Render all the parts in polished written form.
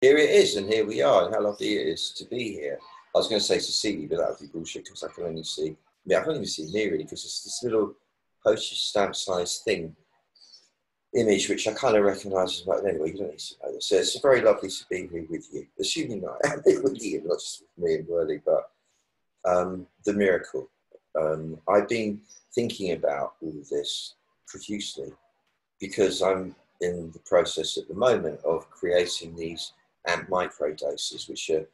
Here it is, and here we are, and how lovely it is to be here. I was going to say to see you, but that would be bullshit because I can only see. I can't even see me really because it's this little postage stamp size thing image which I kind of recognise as well. Anyway, you don't need to know this. So it's very lovely to be here with you, assuming I am here with you, not just with me and Worley, but the miracle. I've been thinking about all of this profusely because I'm in the process at the moment of creating these amp micro doses, which are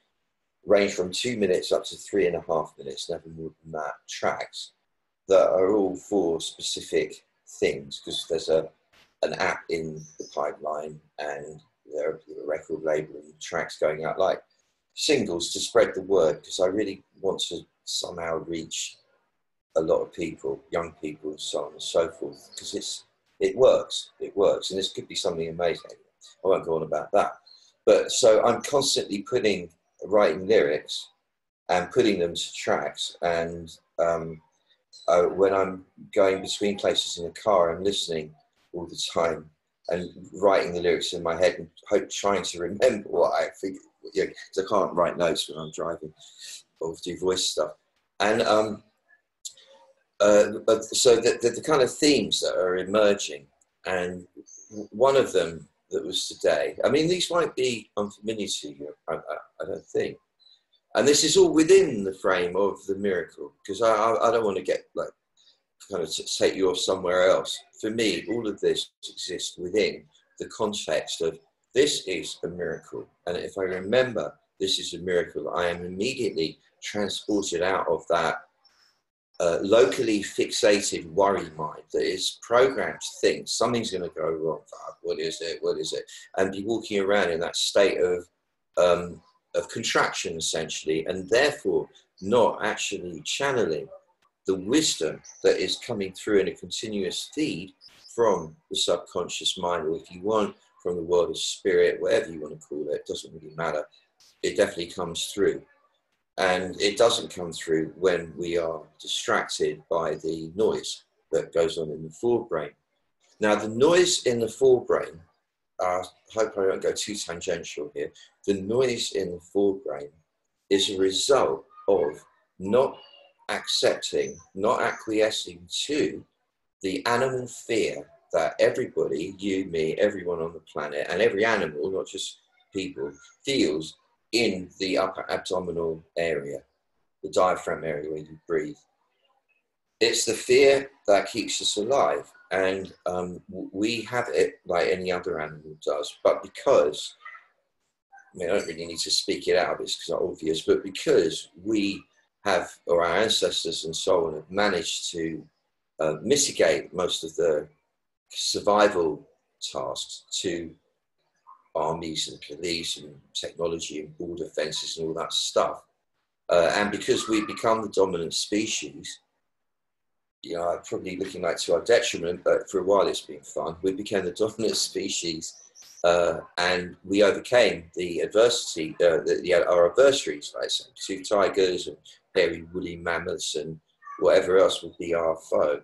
range from 2 minutes up to 3.5 minutes, never more than that, tracks that are all for specific things, because there's an app in the pipeline and there are a record label and tracks going out like singles to spread the word, because I really want to somehow reach a lot of people, young people and so on and so forth, because it works, and this could be something amazing. I won't go on about that. But so I'm constantly writing lyrics and putting them to tracks, and when I'm going between places in the car, I'm listening all the time and writing the lyrics in my head and trying to remember what I think, because I can't write notes when I'm driving or do voice stuff. And so the kind of themes that are emerging, and one of them that was today, I mean, these might be unfamiliar to you, I don't think. And this is all within the frame of the miracle, because I don't want to get like, kind of take you off somewhere else. For me, all of this exists within the context of this is a miracle. And if I remember this is a miracle, I am immediately transported out of that locally fixated worry mind that is programmed to think something's going to go wrong. What is it? What is it? And be walking around in that state of contraction, essentially, and therefore not actually channeling the wisdom that is coming through in a continuous feed from the subconscious mind, or if you want, from the world of spirit, whatever you want to call it, doesn't really matter. It definitely comes through. And it doesn't come through when we are distracted by the noise that goes on in the forebrain. Now, the noise in the forebrain, I hope I don't go too tangential here, the noise in the forebrain is a result of not accepting, not acquiescing to the animal fear that everybody, you, me, everyone on the planet, and every animal, not just people, feels in the upper abdominal area, the diaphragm area where you breathe. It's the fear that keeps us alive, and we have it like any other animal does, but because, I don't really need to speak it out, it's because it's obvious, but because we have, or our ancestors and so on, have managed to mitigate most of the survival tasks to armies and police and technology and border fences and all that stuff. And because we've become the dominant species, probably looking like to our detriment, but for a while it's been fun. We became the dominant species and we overcame the adversity, our adversaries, like two tigers and hairy woolly mammoths and whatever else would be our foe.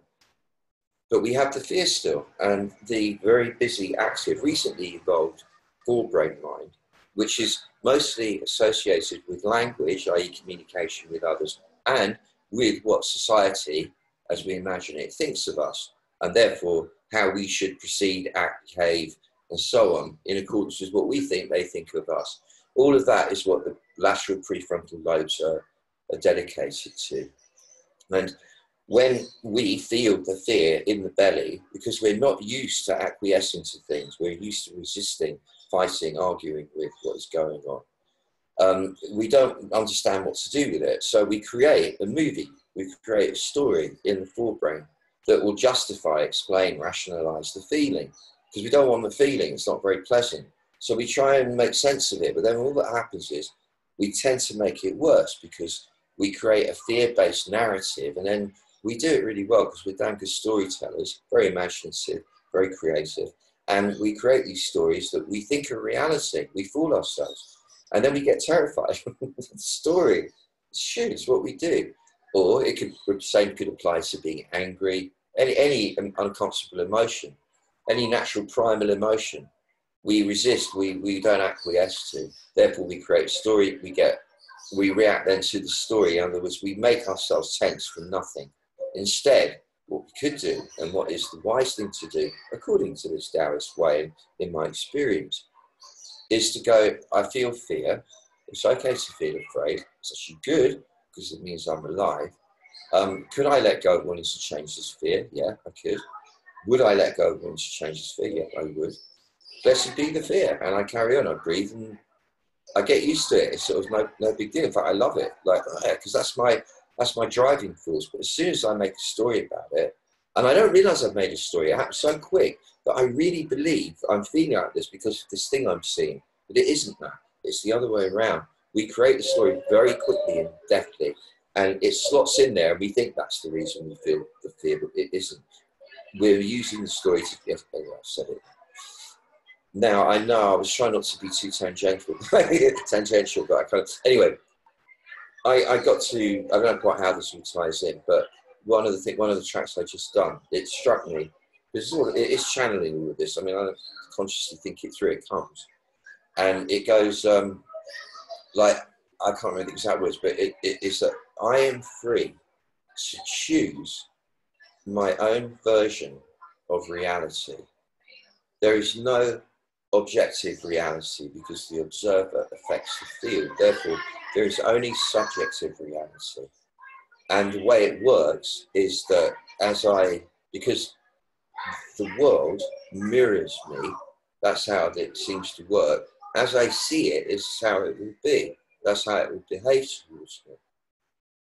But we have the fear still, and the very busy, active, recently evolved forebrain mind, which is mostly associated with language, i.e. communication with others, and with what society, as we imagine it, thinks of us, and therefore how we should proceed, act, behave, and so on, in accordance with what we think they think of us. All of that is what the lateral prefrontal lobes are dedicated to. And when we feel the fear in the belly, because we're not used to acquiescing to things, we're used to resisting, fighting, arguing with what is going on. We don't understand what to do with it. So we create a movie, we create a story in the forebrain that will justify, explain, rationalize the feeling. Because we don't want the feeling, it's not very pleasant. So we try and make sense of it, but then all that happens is we tend to make it worse because we create a fear-based narrative, and then we do it really well because we're damn good storytellers, very imaginative, very creative, and we create these stories that we think are reality. We fool ourselves, and then we get terrified. The story, shoot, it's what we do. Or it could, the same could apply to being angry, any uncomfortable emotion, any natural primal emotion. we resist, we don't acquiesce to. Therefore, we create a story, we react then to the story. In other words, we make ourselves tense from nothing. Instead, what we could do, and what is the wise thing to do, according to this Taoist way, in my experience, is to go, I feel fear. It's okay to feel afraid. It's actually good, because it means I'm alive. Could I let go of wanting to change this fear? Yeah, I could. Would I let go of wanting to change this fear? Yeah, I would. Blessed be the fear. And I carry on, I breathe, and I get used to it. It's sort of no big deal. In fact, I love it. Like, because that's my driving force. But as soon as I make a story about it, and I don't realize I've made a story, it happens so quick that I really believe I'm feeling like this because of this thing I'm seeing. But it isn't that. It's the other way around. We create the story very quickly and deftly, and it slots in there, and we think that's the reason we feel the fear, but it isn't. We're using the story to, yes, anyway, I've said it. Now, I know I was trying not to be too tangential, but I kind of, anyway, I got to, I don't know quite how this all ties in, but one of the tracks I just done, it struck me, because it's channeling all of this. I mean, I don't consciously think it through, it comes. And it goes, like, I can't remember the exact words, but it's that I am free to choose my own version of reality. There is no objective reality because the observer affects the field. Therefore, there is only subjective reality. And the way it works is that because the world mirrors me, that's how it seems to work. As I see it, is how it will be. That's how it will behave towards me.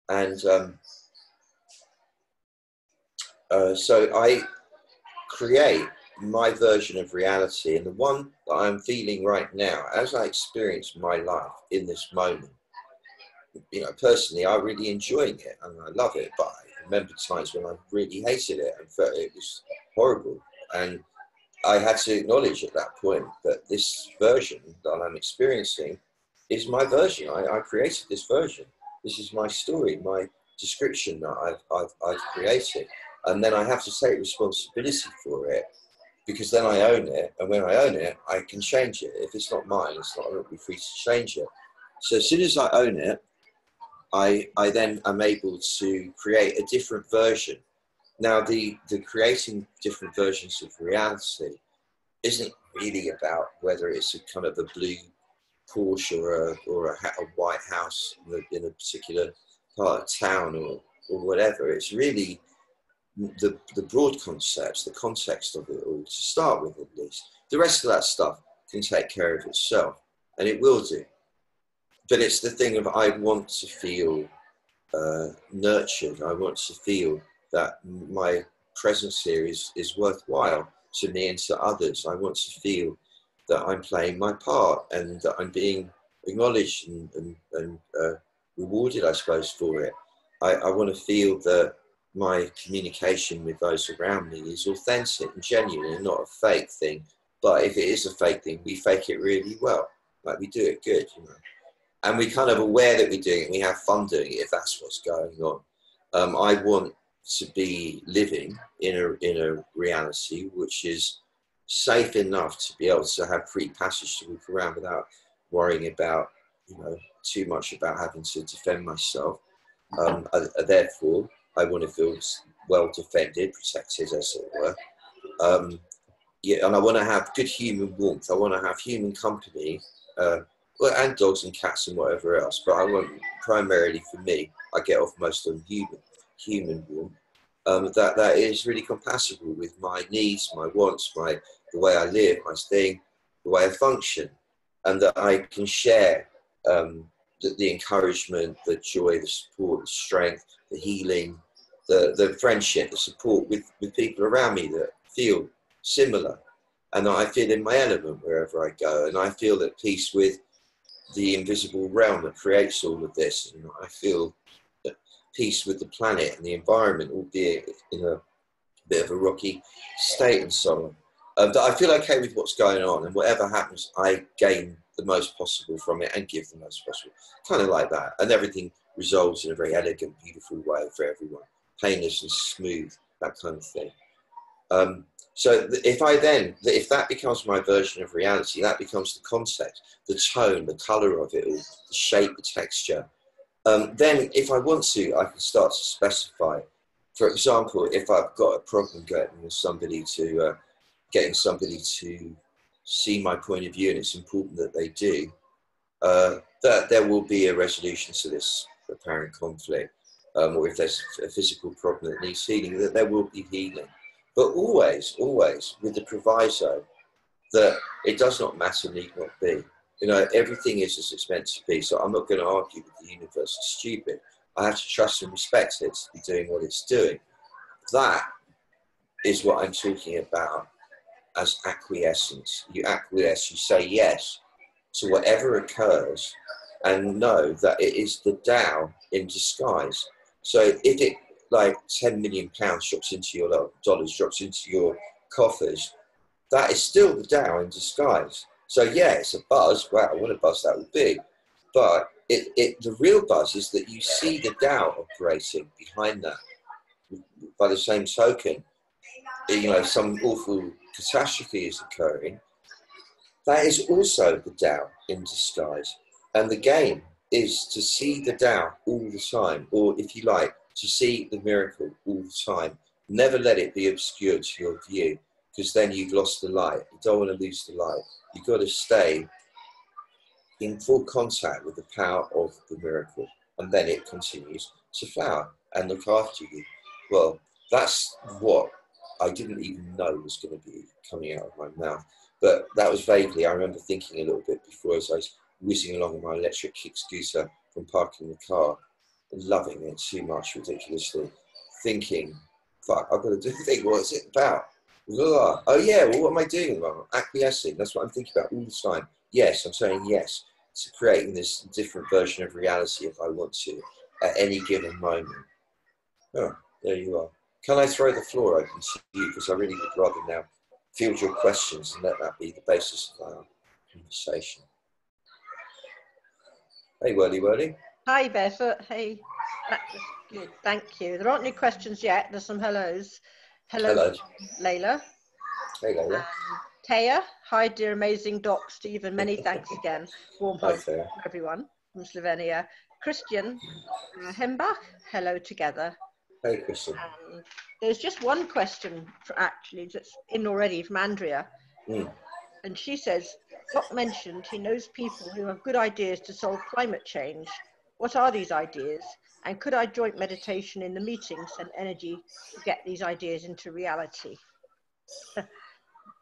And so I create my version of reality, and the one that I'm feeling right now, as I experience my life in this moment, you know, personally, I'm really enjoying it and I love it, but I remember times when I really hated it and felt it was horrible. And I had to acknowledge at that point that this version that I'm experiencing is my version. I created this version. This is my story, my description that I've created. And then I have to take responsibility for it, because then I own it. And when I own it, I can change it. If it's not mine, I won't be free to change it. So as soon as I own it, I then am able to create a different version. Now, the creating different versions of reality isn't really about whether it's a kind of a blue Porsche or a white house in a particular part of town or whatever. It's really the broad concepts, the context of it all, to start with at least. The rest of that stuff can take care of itself, and it will do. But it's the thing of I want to feel nurtured. I want to feel that my presence here is worthwhile to me and to others. I want to feel that I'm playing my part and that I'm being acknowledged and rewarded, I suppose, for it. I want to feel that my communication with those around me is authentic and genuine and not a fake thing. But if it is a fake thing, we fake it really well. Like, we do it good, you know. And we're kind of aware that we're doing it, and we have fun doing it, if that's what's going on. I want to be living in a reality which is safe enough to be able to have free passage to walk around without worrying about, you know, too much about having to defend myself. Therefore, I want to feel well defended, protected, as it were. Yeah, and I want to have good human warmth. I want to have human company. Well, and dogs and cats and whatever else, but I want, primarily for me, I get off most on human warmth. That is really compatible with my needs, my wants, the way I live, my thing, the way I function, and that I can share the encouragement, the joy, the support, the strength, the healing, the friendship, the support with people around me that feel similar, and that I feel in my element wherever I go, and I feel at peace with the invisible realm that creates all of this, and I feel at peace with the planet and the environment, albeit in a bit of a rocky state and so on. That I feel okay with what's going on, and whatever happens, I gain the most possible from it and give the most possible. Kind of like that. And everything resolves in a very elegant, beautiful way for everyone. Painless and smooth, that kind of thing. So if that becomes my version of reality, that becomes the context, the tone, the color of it all, the shape, the texture. Then if I want to, I can start to specify. For example, if I've got a problem getting somebody to see my point of view, and it's important that they do, that there will be a resolution to this apparent conflict, or if there's a physical problem that needs healing, that there will be healing. But always, always with the proviso that it does not matter, need not be. You know, everything is as it's meant to be. So I'm not going to argue with the universe. It's stupid. I have to trust and respect it to be doing what it's doing. That is what I'm talking about as acquiescence. You acquiesce, you say yes to whatever occurs and know that it is the Tao in disguise. So if it, like £10 million drops into your dollars, drops into your coffers, that is still the Tao in disguise. So yeah, it's a buzz. Wow, what a buzz that would be. But the real buzz is that you see the Tao operating behind that. By the same token, you know, some awful catastrophe is occurring. That is also the Tao in disguise. And the game is to see the Tao all the time, or if you like, to see the miracle all the time. Never let it be obscured to your view, because then you've lost the light. You don't want to lose the light. You've got to stay in full contact with the power of the miracle, and then it continues to flower and look after you. Well, that's what I didn't even know was going to be coming out of my mouth. But that was vaguely, I remember thinking a little bit before as I was whizzing along on my electric kick scooter from parking the car, and loving it too much, ridiculously, thinking, fuck, I've got to do the thing, what's it about? Oh yeah, well, what am I doing? Well, acquiescing, that's what I'm thinking about all the time. Yes, I'm saying yes to creating this different version of reality if I want to, at any given moment. Oh, there you are. Can I throw the floor open to you? Because I really would rather now field your questions and let that be the basis of our conversation. Hey, Whirly Whirly. Hi, Barefoot. Hey, that was good. Thank you. There aren't any questions yet. There's some hellos. Hello. Layla. Hey, Layla. Taya. Hi, dear amazing Doc Stephen. Many thanks again. Warm hugs to everyone from Slovenia. Christian Hembach. Hello together. Hey, Christian. There's just one question actually that's in already from Andrea. Mm. And she says, Doc mentioned he knows people who have good ideas to solve climate change. What are these ideas? And could I join meditation in the meeting, send energy to get these ideas into reality?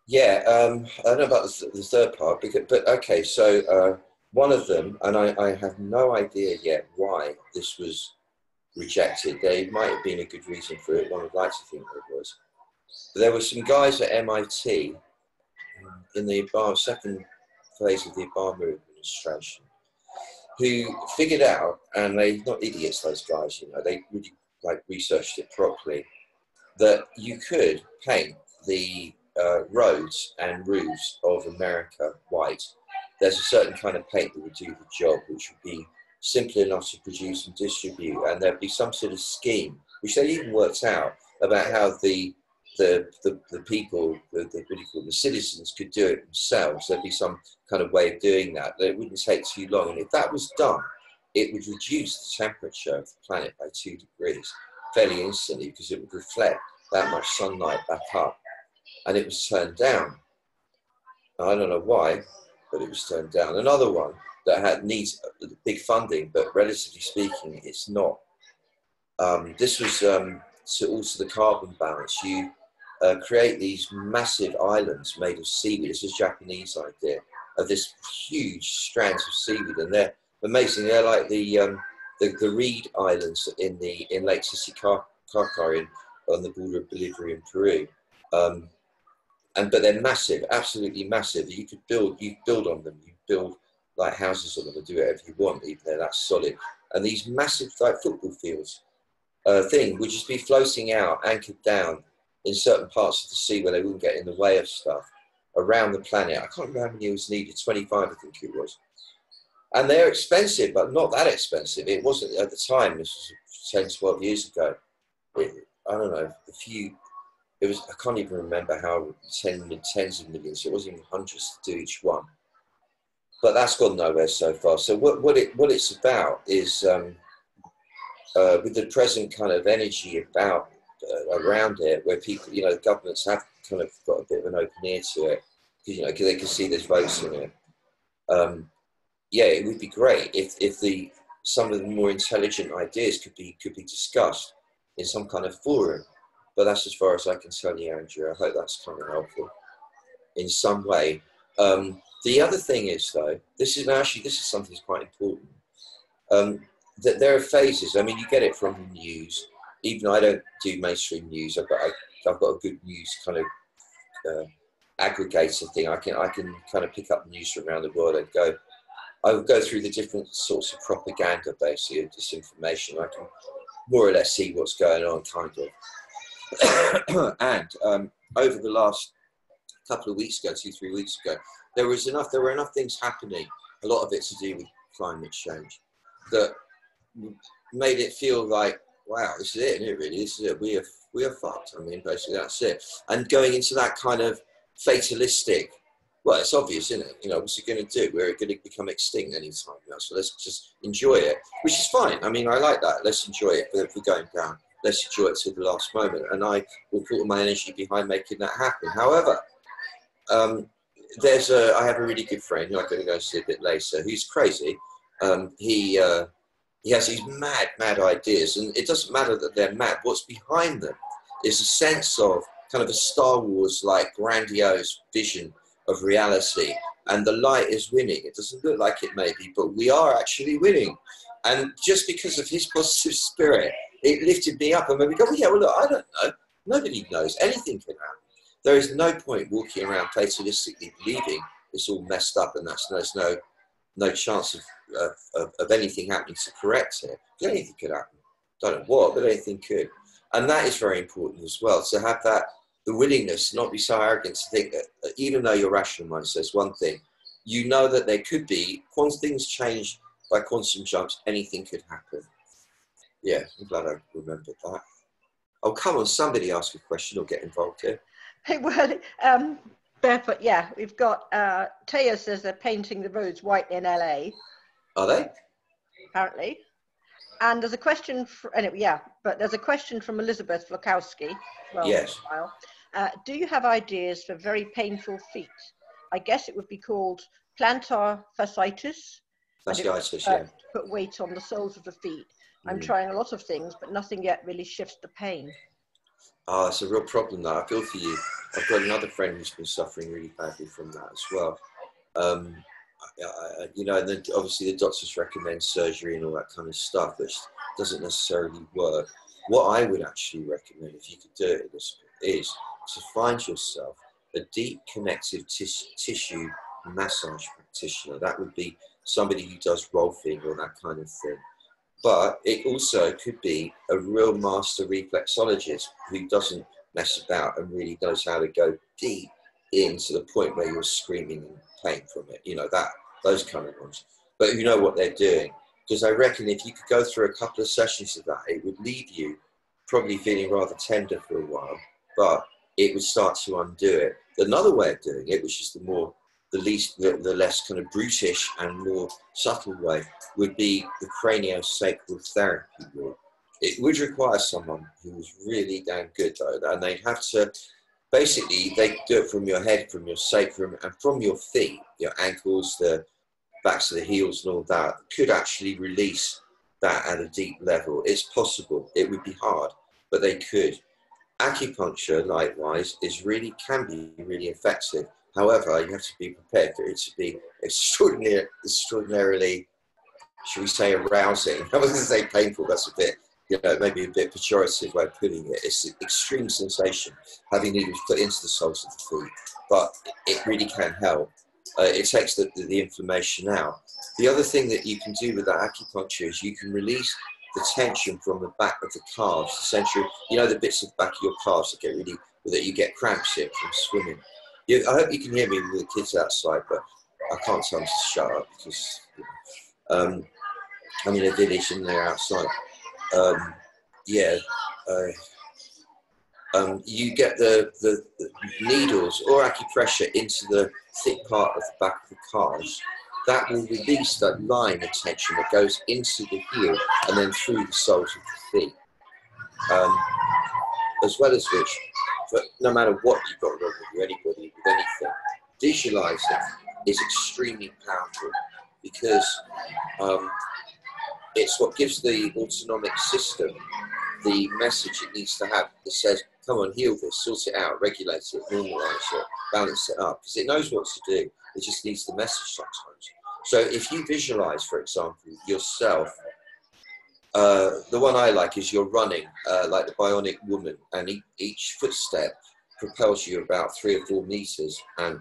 Yeah, I don't know about the third part, but okay, so one of them, and I have no idea yet why this was rejected. There might have been a good reason for it. One would like to think there was. But there were some guys at MIT in the second phase of the Obama administration who figured out, and they're not idiots, those guys, you know, they really like researched it properly, that you could paint the roads and roofs of America white. There's a certain kind of paint that would do the job, which would be simple enough to produce and distribute, and there'd be some sort of scheme, which they even worked out, about how the people, the citizens could do it themselves. There'd be some kind of way of doing that. It wouldn't take too long. And if that was done, it would reduce the temperature of the planet by 2 degrees fairly instantly, because it would reflect that much sunlight back up. And it was turned down. I don't know why, but it was turned down. Another one that needs big funding, but relatively speaking, it's not. This was to alter the carbon balance. You create these massive islands made of seaweed. This is a Japanese idea of this huge strands of seaweed, and they're amazing. They're like the reed islands in Lake Titicaca on the border of Bolivia and Peru. But they're massive, absolutely massive. You build on them. You build like houses on them and do whatever you want, even though that's solid. And these massive like football fields thing would just be floating out, anchored down in certain parts of the sea where they wouldn't get in the way of stuff around the planet. I can't remember how many it was needed, 25 I think it was. And they're expensive, but not that expensive. It wasn't at the time, this was 10, 12 years ago. I don't know, a few it was, I can't even remember how tens of millions, it wasn't even hundreds to do each one. But that's gone nowhere so far. So what it's about is, with the present kind of energy about around it, where people, you know, the governments have kind of got a bit of an open ear to it, because, you know, because they can see there's votes in it. Yeah, it would be great if some of the more intelligent ideas could be discussed in some kind of forum. But that's as far as I can tell you, Andrew. I hope that's kind of helpful in some way. The other thing is, though, this is something that's quite important. That there are phases. I mean, you get it from the news. Even though I don't do mainstream news, I've got a good news kind of aggregator thing. I can kind of pick up the news from around the world and I would go through the different sorts of propaganda, basically, of disinformation. I can more or less see what's going on, kind of. And over the last couple of weeks ago, 2-3 weeks ago, there were enough things happening, a lot of it to do with climate change, that made it feel like, wow, this is it, isn't it, really? This is it. We are fucked. I mean, basically, that's it. And going into that kind of fatalistic, well, it's obvious, isn't it? You know, what's it going to do? We're going to become extinct anytime now, so let's just enjoy it, which is fine. I mean, I like that. Let's enjoy it. But if we're going down, let's enjoy it to the last moment. And I will put all my energy behind making that happen. However, I have a really good friend who I'm going to go see a bit later, who's crazy. He has these mad ideas, and it doesn't matter that they're mad. What's behind them is a sense of kind of a Star Wars-like grandiose vision of reality, and the light is winning. It doesn't look like it may be, but we are actually winning. And just because of his positive spirit, it lifted me up, and made me go, well, yeah, well, look, I don't know. Nobody knows. Anything can happen. There is no point walking around fatalistically believing it's all messed up and there's no chance of anything happening to correct it. Anything could happen. Don't know what, but anything could. And that is very important as well, to have the willingness to not be so arrogant to think that even though your rational mind says one thing, you know that there could be, once things change by quantum jumps, anything could happen. Yeah, I'm glad I remembered that. Oh, come on, somebody ask a question or get involved here. Well, Barefoot, yeah, we've got, Taya says they're painting the roads white in LA. Are they? Apparently. And there's a question, but there's a question from Elizabeth Flakowski. Well, yes. Do you have ideas for very painful feet? I guess it would be called plantar fasciitis. Fasciitis, yeah. To put weight on the soles of the feet. I'm trying a lot of things, but nothing yet really shifts the pain. Oh, it's a real problem, though. I feel for you. I've got another friend who's been suffering really badly from that as well. You know, and then obviously the doctors recommend surgery and all that kind of stuff, which doesn't necessarily work. What I would actually recommend, if you could do it, is to find yourself a deep connective tissue massage practitioner. That would be somebody who does rolfing or that kind of thing. But it also could be a real master reflexologist who doesn't mess about and really knows how to go deep into the point where you're screaming in pain from it. You know, those kind of ones. But you know what they're doing. Because I reckon if you could go through a couple of sessions of that, it would leave you probably feeling rather tender for a while, but it would start to undo it. Another way of doing it, which is the less kind of brutish and more subtle way, would be the craniosacral therapy route. It would require someone who was really damn good, though, and they'd have to, basically, they do it from your head, from your sacrum, and from your feet, your ankles, the backs of the heels and all that, could actually release that at a deep level. It's possible. It would be hard, but they could. Acupuncture, likewise, can be really effective. However, you have to be prepared for it to be extraordinarily, should we say, arousing. I was going to say painful. That's a bit, maybe a bit pejorative way of putting it. It's an extreme sensation, having needles put into the soles of the feet, but it really can help. It takes the inflammation out. The other thing that you can do with that acupuncture is you can release the tension from the back of the calves, essentially, the bits of the back of your calves that you get cramps in from swimming. I hope you can hear me with the kids outside, but I can't tell them to shut up because I'm in a village and they're outside. you get the needles or acupressure into the thick part of the back of the calves. That will release that line of tension that goes into the heel and then through the soles of the feet. As well as which, but no matter what you've got wrong with you, anybody with anything, visualizing is extremely powerful, because it's what gives the autonomic system the message it needs to have that says, come on, heal this, sort it out, regulate it, normalize it, balance it up, because it knows what to do. It just needs the message sometimes. So if you visualize, for example, yourself, the one I like is you're running like the bionic woman, and each footstep propels you about 3 or 4 meters, and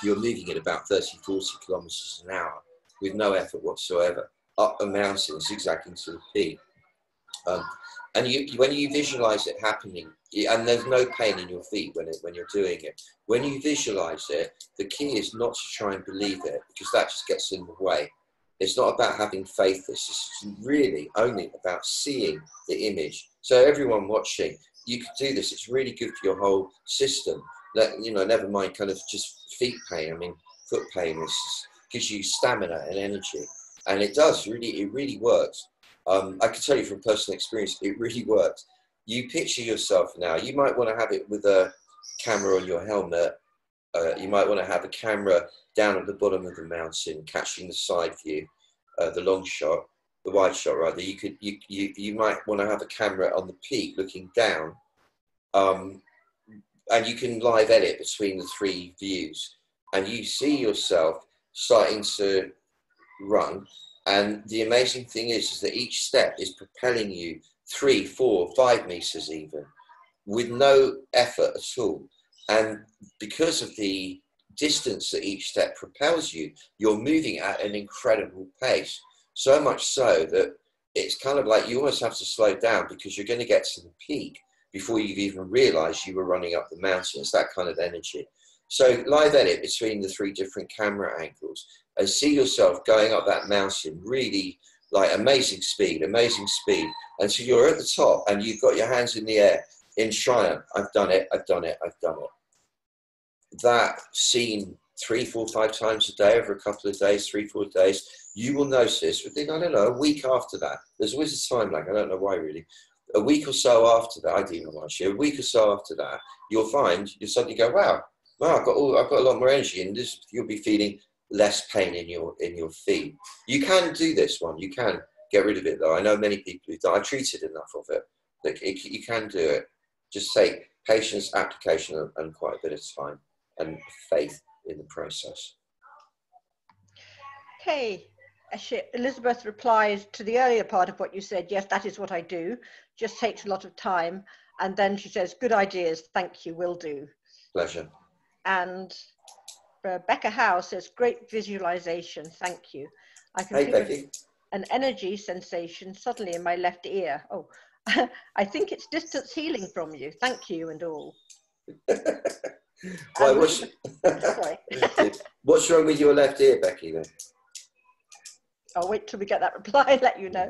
you're moving at about 30, 40 kilometers an hour with no effort whatsoever, up a mountain, zigzagging to the peak. And when you visualize it happening, and there's no pain in your feet when you're doing it, when you visualize it, the key is not to try and believe it, because that just gets in the way. It's not about having faith. It's really only about seeing the image. So everyone watching, you could do this. It's really good for your whole system. Never mind kind of just feet pain. I mean, foot pain gives you stamina and energy, and it really works. I can tell you from personal experience, it really works. You picture yourself now. You might want to have it with a camera on your helmet. You might want to have a camera down at the bottom of the mountain, catching the side view, the long shot, the wide shot rather. You might want to have a camera on the peak looking down, and you can live edit between the 3 views, and you see yourself starting to run. And the amazing thing is that each step is propelling you 3, 4, 5 meters even, with no effort at all. And because of the distance that each step propels you, you're moving at an incredible pace. So much so that it's kind of like you almost have to slow down, because you're going to get to the peak before you've even realized you were running up the mountain. It's that kind of energy. So live edit between the 3 different camera angles and see yourself going up that mountain really like amazing speed, until you're at the top and you've got your hands in the air in triumph. I've done it, I've done it, I've done it. That seen 3, 4, 5 times a day over a couple of days, 3, 4 days, you will notice within, I don't know, a week after that, there's always a time lag, I don't know why really, a week or so after that, I do know why, a week or so after that, you'll suddenly go, wow, I've got a lot more energy, and you'll be feeling less pain in your feet. You can do this one. You can get rid of it, though. I know many people who've done. I've treated enough of it. You can do it. Just take patience, application, and quite a bit of time and faith in the process. Okay. Elizabeth replies to the earlier part of what you said. Yes, that is what I do. Just takes a lot of time. And then she says, good ideas. Thank you. Will do. Pleasure. And Rebecca Howe says, great visualization. Thank you. I can feel Becky. An energy sensation suddenly in my left ear. Oh, I think it's distance healing from you. Thank you and all. Sorry. What's wrong with your left ear, Becky, then? I'll wait till we get that reply and let you know.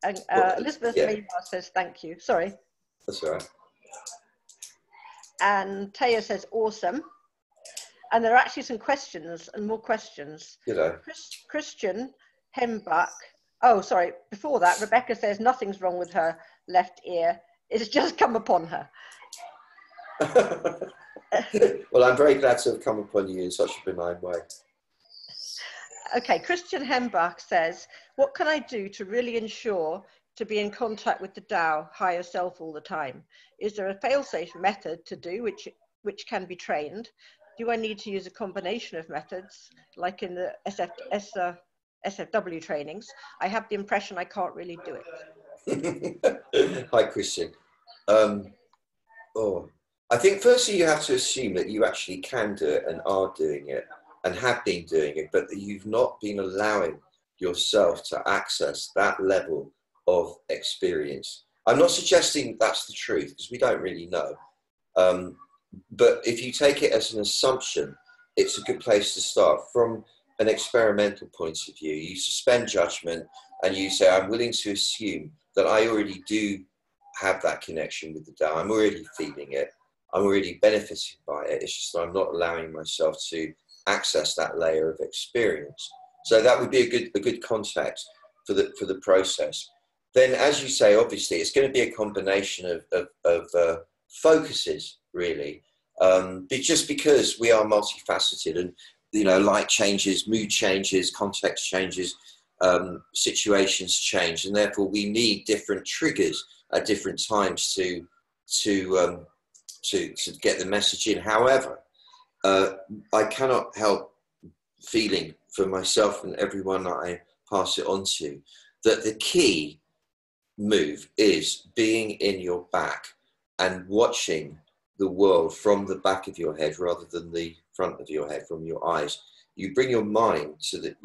And Elizabeth Maybar says, thank you. Sorry. That's all right. And Taya says, awesome. And there are actually some questions and more questions. Christian Hembach. Oh, sorry. Before that, Rebecca says nothing's wrong with her left ear. It's just come upon her. Well, I'm very glad to have come upon you in such a benign way. Okay, Christian Hembach says, what can I do to really ensure to be in contact with the Tao, higher self all the time? Is there a fail-safe method to do which can be trained? Do I need to use a combination of methods, like in the SFW trainings? I have the impression I can't really do it. Hi, Christian. I think firstly you have to assume that you actually can do it and are doing it and have been doing it, but that you've not been allowing yourself to access that level of experience. I'm not suggesting that's the truth, because we don't really know. But if you take it as an assumption, it's a good place to start. From an experimental point of view, you suspend judgment and you say, I'm willing to assume that I already do have that connection with the Tao. I'm already feeling it. I'm already benefiting by it. It's just that I'm not allowing myself to access that layer of experience. So that would be a good context for the process. Then, as you say, obviously, it's going to be a combination of focuses, really. Just because we are multifaceted, and light changes, mood changes, context changes, situations change, and therefore we need different triggers at different times to get the message in. However, I cannot help feeling for myself and everyone that I pass it on to, that the key move is being in your back and watching the world from the back of your head rather than the front of your head, from your eyes. You bring your mind to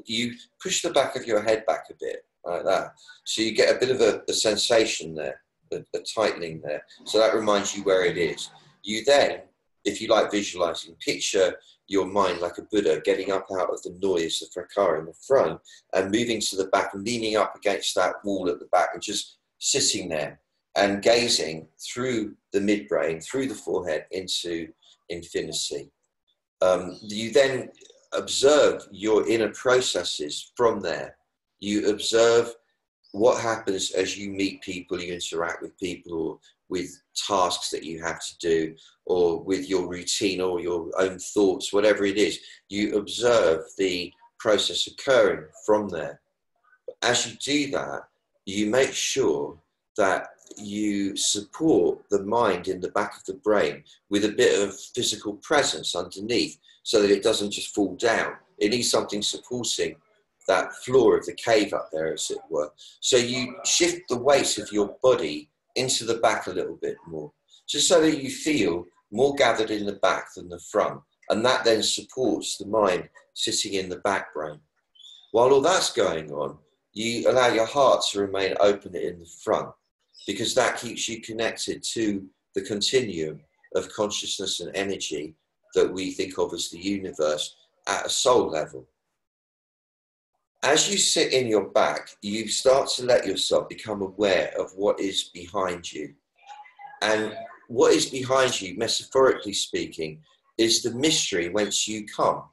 you push the back of your head back a bit, like that. So you get a bit of a sensation there, a tightening there. So that reminds you where it is. You then, if you like visualizing, picture your mind like a Buddha getting up out of the noise, the fracas in the front, and moving to the back and leaning up against that wall at the back and just sitting there and gazing through the midbrain, through the forehead into infinity. You then observe your inner processes from there. You observe what happens as you meet people, you interact with people, or with tasks that you have to do, or with your routine or your own thoughts, whatever it is. You observe the process occurring from there. As you do that, you make sure that you support the mind in the back of the brain with a bit of physical presence underneath, so that it doesn't just fall down. It needs something supporting that floor of the cave up there, as it were. So you shift the weight of your body into the back a little bit more, just so that you feel more gathered in the back than the front. And that then supports the mind sitting in the back brain. While all that's going on, you allow your heart to remain open in the front, because that keeps you connected to the continuum of consciousness and energy that we think of as the universe at a soul level. As you sit in your back, you start to let yourself become aware of what is behind you. And what is behind you, metaphorically speaking, is the mystery whence you come.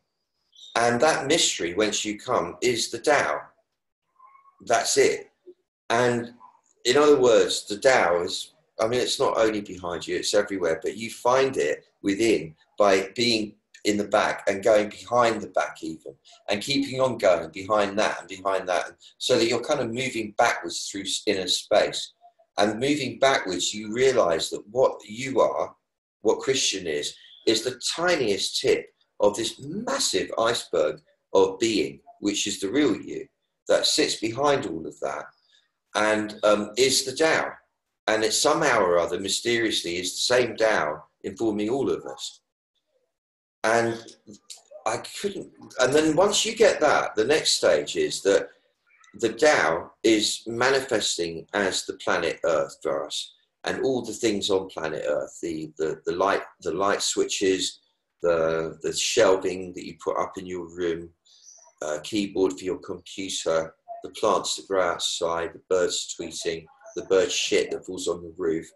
And that mystery whence you come is the Tao. That's it. And in other words, the Tao is, it's not only behind you, it's everywhere, but you find it within by being in the back and going behind the back even, and keeping on going behind that and behind that, so that you're kind of moving backwards through inner space. And moving backwards, you realize that what you are, what Christian is the tiniest tip of this massive iceberg of being, which is the real you, that sits behind all of that, and is the Tao. And it somehow or other, mysteriously, is the same Tao informing all of us. And and then once you get that, the next stage is that the Tao is manifesting as the planet Earth for us, and all the things on planet Earth, the light switches, the shelving that you put up in your room, keyboard for your computer, the plants that grow outside, the birds tweeting, the bird shit that falls on the roof,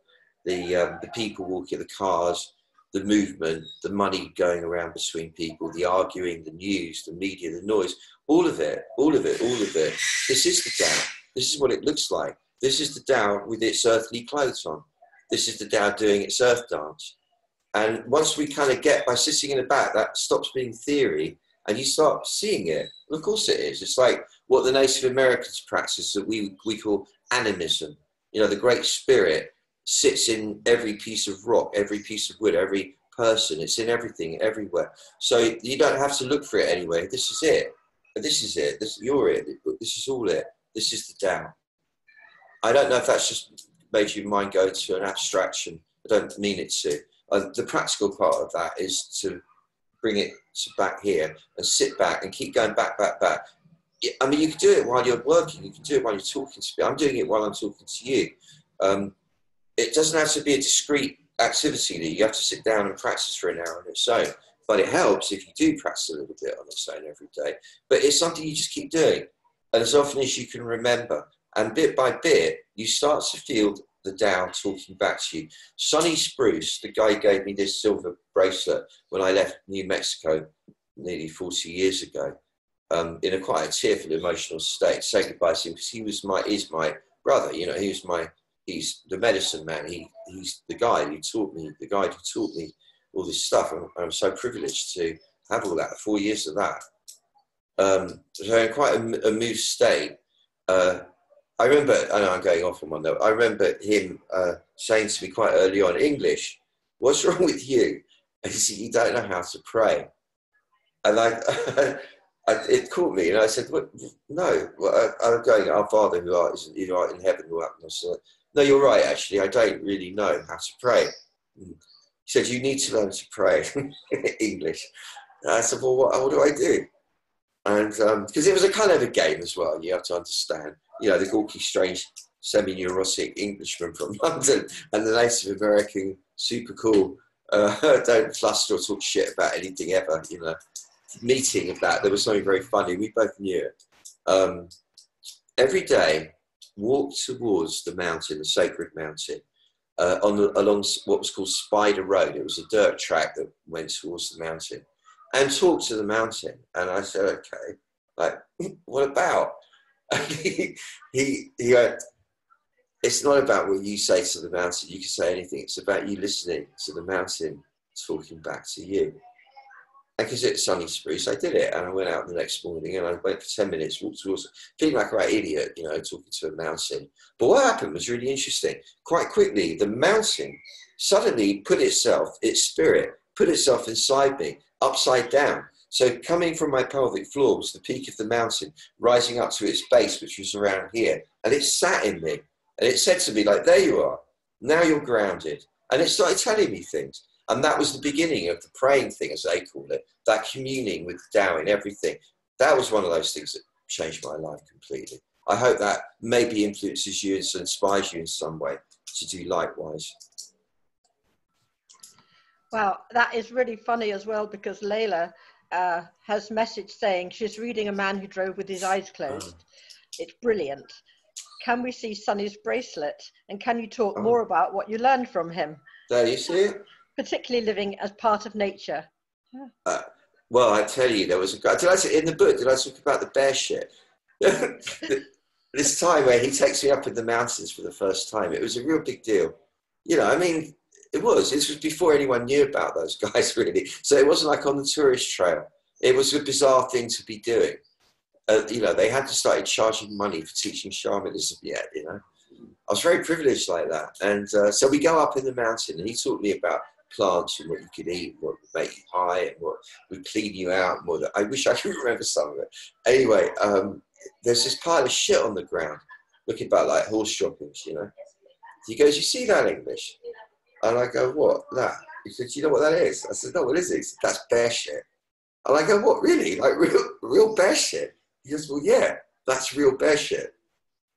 the people walking, the cars, the movement, the money going around between people, the arguing, the news, the media, the noise, all of it. This is the Tao. This is what it looks like. This is the Tao with its earthly clothes on. This is the Tao doing its earth dance. And once we kind of get, by sitting in the back, that stops being theory, and you start seeing it. And of course it is. It's like what the Native Americans practice that we call animism. The Great Spirit sits in every piece of rock, every piece of wood, every person. It's in everything, everywhere. So you don't have to look for it anyway. This is it. This is it. You're it. This is all it. This is the Tao. I don't know if that's just made your mind go to an abstraction. I don't mean it to. The practical part of that is to bring it back here and sit back and keep going back. You can do it while you're working. You can do it while you're talking to me. I'm doing it while I'm talking to you. It doesn't have to be a discrete activity that you have to sit down and practice for an hour on its own. But it helps if you do practice a little bit on its own every day. But it's something you just keep doing. And as often as you can remember. And bit by bit, you start to feel the Tao talking back to you. Sonny Spruce, the guy who gave me this silver bracelet when I left New Mexico nearly 40 years ago, in a quite a tearful, emotional state, say goodbye to him, because he was is my brother. You know, he's the medicine man. He's the guy who taught me, all this stuff. I'm so privileged to have all that, 4 years of that. So in quite a moved state. I remember, I know I'm going off on one note, I remember him saying to me quite early on, English, what's wrong with you? And he said, you don't know how to pray. And it caught me, and I said, what? No, I'm going, our Father who art in heaven, who art. And I said, no, you're right, actually, I don't really know how to pray. He said, you need to learn to pray English. And I said, well, what do I do? And because it was a kind of a game as well, you have to understand, you know, the gawky, strange, semi-neurotic Englishman from London and the Native American, super cool, don't fluster or talk shit about anything ever, you know. Meeting of that, there was something very funny. We both knew it. Every day, walk towards the mountain, the sacred mountain, along what was called Spider Road. It was a dirt track that went towards the mountain, and talk to the mountain. And I said, okay, like, what about? And he went, it's not about what you say to the mountain. You can say anything. It's about you listening to the mountain talking back to you. And because it's Sunny Spruce, I did it. And I went out the next morning and I went for 10 minutes, walked towards it, feeling like a right idiot, you know, talking to a mountain. But what happened was really interesting. Quite quickly, the mountain suddenly its spirit put itself inside me, upside down. So coming from my pelvic floor was the peak of the mountain, rising up to its base, which was around here. And it sat in me. And it said to me, like, there you are. Now you're grounded. And it started telling me things. And that was the beginning of the praying thing, as they call it, that communing with Tao in everything. That was one of those things that changed my life completely. I hope that maybe influences you and inspires you in some way to do likewise. Well, that is really funny as well, because Layla has message saying she's reading A Man Who Drove with His Eyes Closed. It's brilliant. Can we see Sonny's bracelet? And can you talk more about what you learned from him? There you see it. Particularly living as part of nature. Well, I tell you, there was a guy, in the book, did I talk about the bear shit? This time where he takes me up in the mountains for the first time, it was a real big deal. You know, I mean, this was before anyone knew about those guys, really. So it wasn't like on the tourist trail. It was a bizarre thing to be doing. You know, they hadn't started charging money for teaching shamanism yet, you know. I was very privileged like that. And so we go up in the mountain and he taught me about plants and what you could eat, what would make you high, and what would clean you out. I wish I could remember some of it. Anyway, there's this pile of shit on the ground, looking about like horse droppings, you know. He goes, you see that, English? And I go, what? That? He said, do you know what that is? I said, no, what is it? He said, that's bear shit. And I go, what, really? Like real bear shit? He goes, well, yeah, that's real bear shit.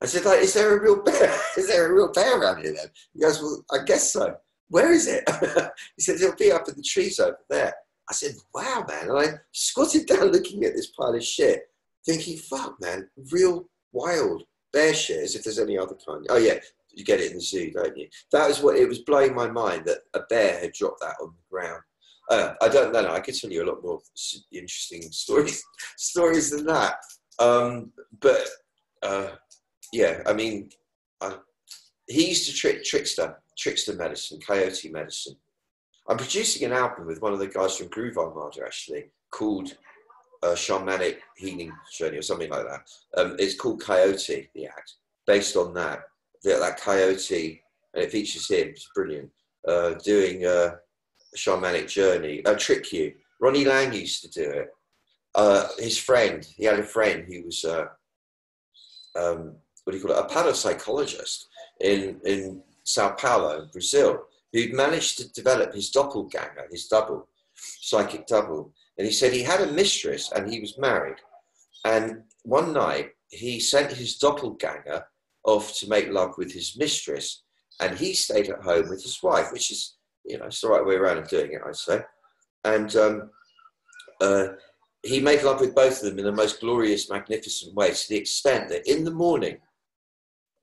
I said, like, is there a real bear? Is there a real bear around here then? He goes, well, I guess so. Where is it? He said, it'll be up in the trees over there. I said, wow, man. And I squatted down looking at this pile of shit, thinking, fuck, man, real wild bear shit, as if there's any other kind. Oh, yeah, you get it in the zoo, don't you? That was what, it was blowing my mind that a bear had dropped that on the ground. I don't know, I could tell you a lot more interesting stories than that. Yeah, I mean, he used to trickster medicine, coyote medicine. I'm producing an album with one of the guys from Groove Armada, actually, called Shamanic Healing Journey or something like that. It's called Coyote, the act, based on that coyote, and it features him, it's brilliant, doing a shamanic journey, Trick You. Ronnie Lang used to do it. His friend, he had a friend who was, what do you call it, a parapsychologist in Sao Paulo, Brazil, who'd managed to develop his doppelganger, his psychic double. And he said he had a mistress and he was married. And one night he sent his doppelganger off to make love with his mistress, and he stayed at home with his wife, which is, you know, it's the right way around of doing it, I'd say. And he made love with both of them in the most glorious, magnificent way, to the extent that in the morning,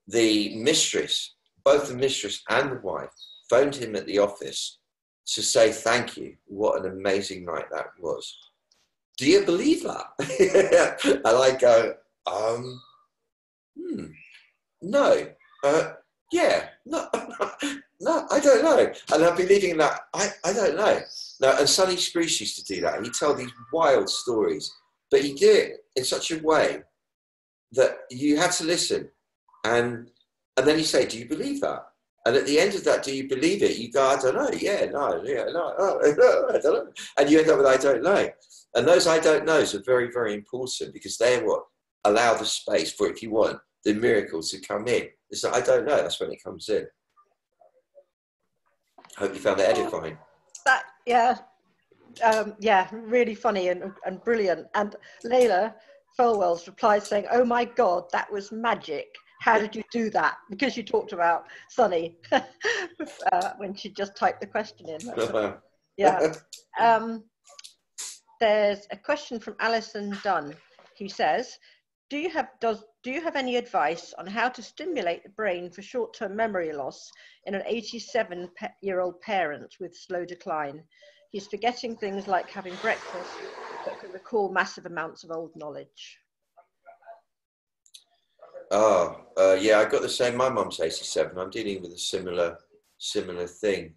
the mistress both the mistress and the wife phoned him at the office to say thank you. What an amazing night that was. Do you believe that? And I go, no, yeah, no, no, I don't know. And I'm believing in that, I don't know. No, and Sonny Spruce used to do that. He'd tell these wild stories, but he'd do it in such a way that you had to listen. And then he'd say, do you believe that? And at the end of that, do you believe it? You go, I don't know. Yeah, no, I don't know. And you end up with, I don't know. And those I don't knows are very, very important, because they're what allow the space for, if you want, the miracle to come in. It's like, I don't know. That's when it comes in. I hope you found that edifying. Yeah, really funny and brilliant. And Layla Felwell's replied saying, oh my God, that was magic. How did you do that? Because you talked about Sonny when she just typed the question in. Yeah. There's a question from Alison Dunn, who says, do you have any advice on how to stimulate the brain for short-term memory loss in an 87-year-old parent with slow decline? He's forgetting things like having breakfast, but can recall massive amounts of old knowledge. Yeah, I got the same. My mum's 87. I'm dealing with a similar thing,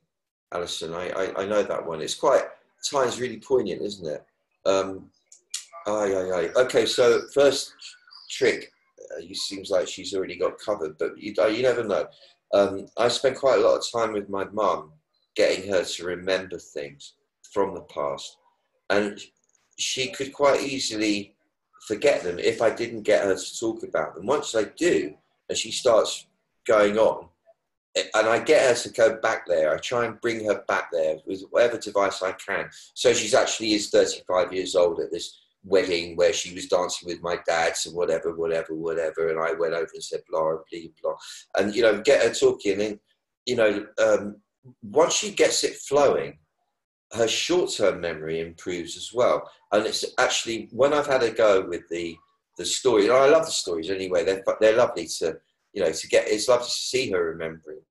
Alison. I know that one. It's quite, at times, really poignant, isn't it? Okay, so first trick, seems like she's already got covered, but you never know. I spent quite a lot of time with my mum getting her to remember things from the past, and she could quite easily forget them if I didn't get her to talk about them. Once I do, and she starts going on, and I get her to go back there, I try and bring her back there with whatever device I can. So she's actually is 35 years old at this wedding where she was dancing with my dad, so whatever, and I went over and said blah, blah, blah. And, get her talking. And, once she gets it flowing, her short-term memory improves as well. And it's actually, when I've had a go with the story, and I love the stories anyway, they're lovely to get, it's lovely to see her remembering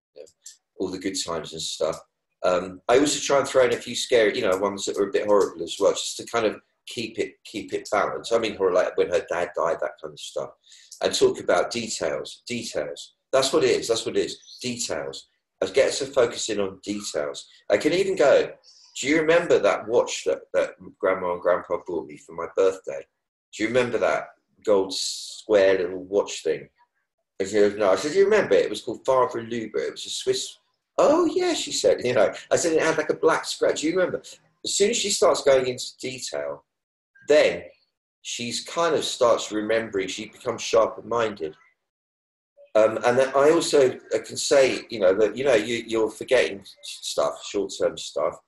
all the good times and stuff. I also try and throw in a few scary, ones that are a bit horrible as well, just to kind of keep it balanced. I mean, like when her dad died, that kind of stuff. And talk about details. That's what it is. Details. I get her to focus in on details. I can even go, do you remember that watch that Grandma and Grandpa bought me for my birthday? Do you remember that gold square little watch thing? And she goes, no. I said, do you remember it? It was called Father Luber. It was a Swiss. Oh, yeah, she said. I said, it had like a black scratch. Do you remember? As soon as she starts going into detail, then she's kind of starts remembering. She becomes sharper-minded. And then I also can say, that, you're forgetting stuff, short-term stuff.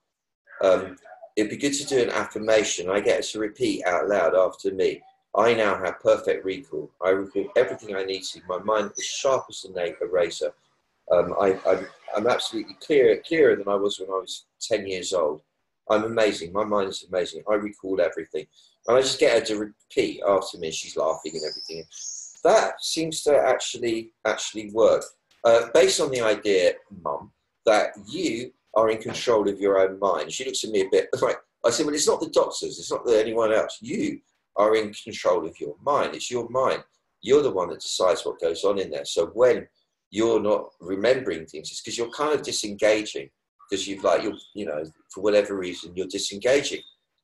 It'd be good to do an affirmation. I get her to repeat out loud after me. I now have perfect recall. I recall everything I need to. My mind is sharp as a razor. I'm absolutely clearer than I was when I was 10 years old. I'm amazing. My mind is amazing. I recall everything. And I just get her to repeat after me. She's laughing and everything. That seems to actually work. Based on the idea, Mum, that you are in control of your own mind. She looks at me a bit like, I said, well, it's not the doctors. It's not anyone else. You are in control of your mind. It's your mind. You're the one that decides what goes on in there. So when you're not remembering things, it's because you're kind of disengaging, because for whatever reason, you're disengaging.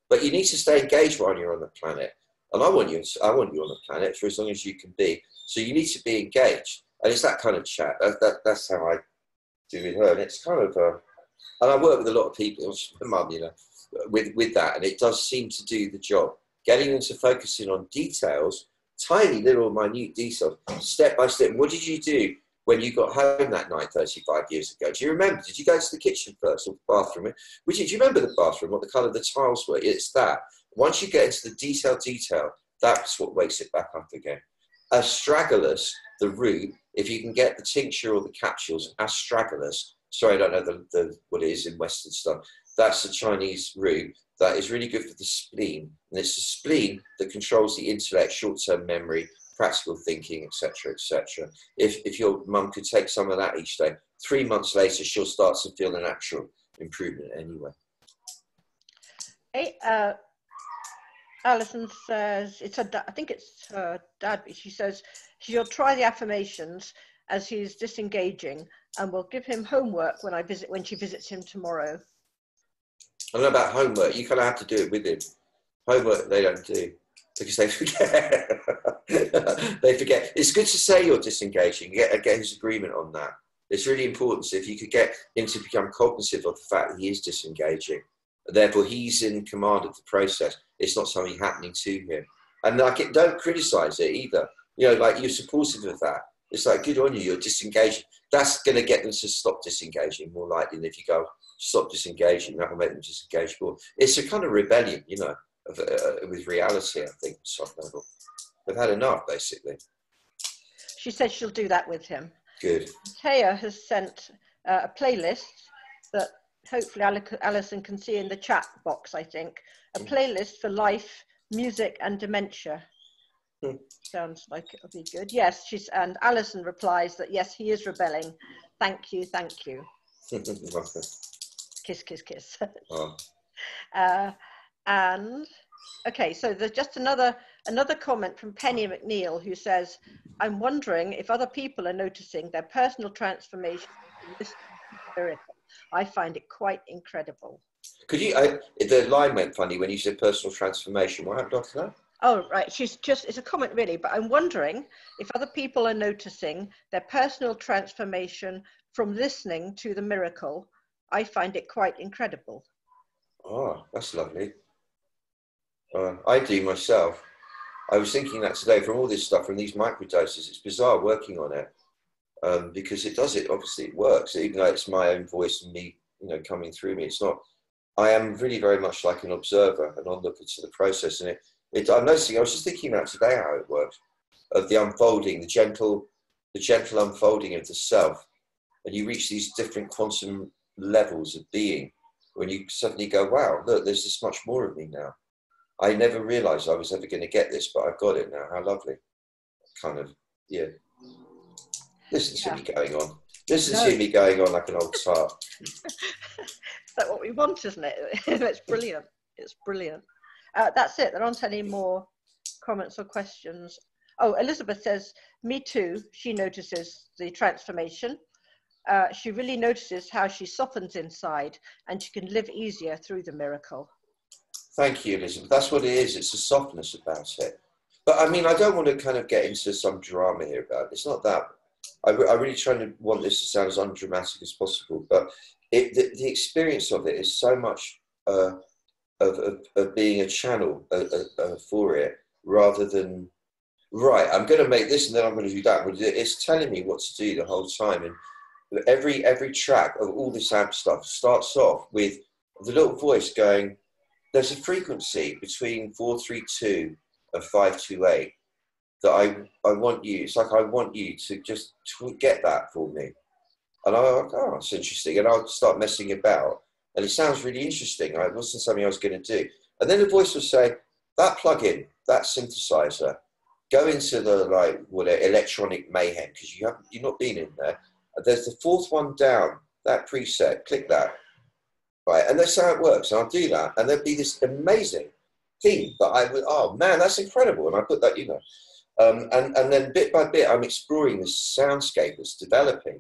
But you need to stay engaged while you're on the planet. And I want you on the planet for as long as you can be. So you need to be engaged. And it's that kind of chat. That's how I do with her. And it's kind of, and I work with a lot of people, my mum, with that. And it does seem to do the job. Getting them to focusing on details, tiny little minute details, step by step. What did you do when you got home that night 35 years ago? Do you remember? Did you go to the kitchen first or the bathroom? Do you remember the bathroom, what the colour of the tiles were? It's that. Once you get into the detail, that's what wakes it back up again. Astragalus, the root, if you can get the tincture or the capsules, astragalus, sorry, I don't know what it is in Western stuff, that's the Chinese root that is really good for the spleen. And it's the spleen that controls the intellect, short-term memory, practical thinking, etc., etc. If your mum could take some of that each day, 3 months later, she'll start to feel an actual improvement anyway. Hey, Alison says, I think it's her dad, she says she'll try the affirmations as he's disengaging and will give him homework when she visits him tomorrow. I don't know about homework. You kind of have to do it with him. Homework they don't do because they forget. They forget. It's good to say you're disengaging. Get his agreement on that. It's really important. So if you could get him to become cognizant of the fact that he is disengaging, therefore he's in command of the process. It's not something happening to him. And like, don't criticize it either. You know, like, you're supportive of that. It's like, good on you, you're disengaging. That's going to get them to stop disengaging more likely than if you go, stop disengaging, that will make them disengage more. It's a kind of rebellion, you know, with reality, I think, on some level. They've had enough, basically. She says she'll do that with him. Good. Taya has sent a playlist that hopefully Alison can see in the chat box, I think. A playlist for life, music and dementia. Sounds like it'll be good. Yes, and Alison replies that yes, he is rebelling. Thank you, thank you. Kiss, kiss, kiss. Oh. And okay, so there's just another comment from Penny McNeil, who says, I'm wondering if other people are noticing their personal transformation in this miracle. I find it quite incredible. Could you, the line went funny when you said personal transformation. What happened after that? Oh, right. It's a comment really, but I'm wondering if other people are noticing their personal transformation from listening to the miracle. I find it quite incredible. Oh, that's lovely. I do myself. I was thinking that today from all this stuff, from these microdoses. It's bizarre working on it because it does it. Obviously, it works, even though it's my own voice and me, you know, coming through me. It's not. I am really very much like an observer, an onlooker to the process, and I'm noticing. I was just thinking about today how it works, of the unfolding, the gentle unfolding of the self, and you reach these different quantum levels of being when you suddenly go, wow, look, there's this much more of me now. I never realized I was ever going to get this, but I've got it now. How lovely. Kind of, yeah. Listen to me going on. Listen to me going on like an old tart. Is that what we want, isn't it? It's brilliant. It's brilliant. That's it. There aren't any more comments or questions. Oh, Elizabeth says, me too. She notices the transformation. She really notices how she softens inside and she can live easier through the miracle. Thank you, Elizabeth. That's what it is. It's a softness about it. But I mean, I don't want to kind of get into some drama here about it. It's not that. I really want this to sound as undramatic as possible. But the experience of it is so much of being a channel for it, rather than, right, I'm going to make this and then I'm going to do that. It's telling me what to do the whole time. And every track of all this amp stuff starts off with the little voice going, there's a frequency between 432 and 528 that I want you, it's like I want you to just get that for me. And I'm like, oh, that's interesting. And I'll start messing about. And it sounds really interesting. It wasn't something I was going to do. And then the voice will say, that plugin, that synthesizer, go into the electronic mayhem, because you've not been in there. And there's the fourth one down, that preset, click that. Right, and that's how it works. And I'll do that. And there'll be this amazing theme that I would, oh man, that's incredible. And I put that, you know. And then bit by bit, I'm exploring this soundscape that's developing.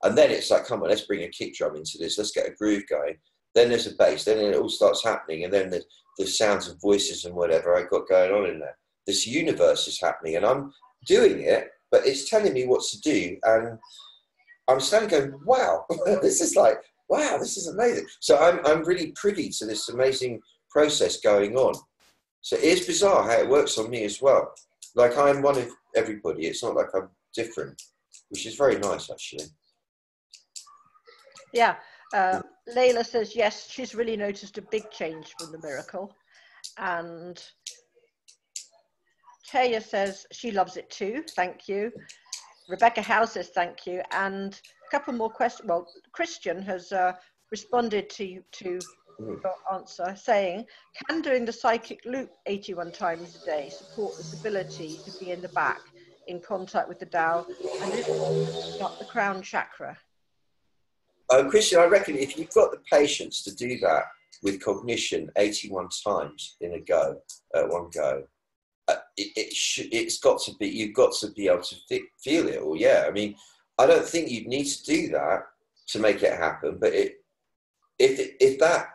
And then it's like, come on, let's bring a kick drum into this. Let's get a groove going. Then there's a bass. Then it all starts happening. And then the sounds of voices and whatever I got going on in there. This universe is happening. And I'm doing it, but it's telling me what to do. And I'm standing going, wow, this is like, wow, this is amazing. So I'm really privy to this amazing process going on. So it is bizarre how it works on me as well. Like, I'm one of everybody. It's not like I'm different, which is very nice, actually. Yeah. Layla says, yes, she's really noticed a big change from the miracle. And Taya says she loves it too. Thank you. Rebecca Howe says thank you. And a couple more questions. Well, Christian has responded to your answer, saying, can doing the psychic loop 81 times a day support this ability to be in the back? in contact with the Tao and not the crown chakra? Christian, I reckon if you've got the patience to do that with cognition 81 times in one go, it's got to be, you've got to be able to feel it. Or yeah, I mean, I don't think you'd need to do that to make it happen, but if that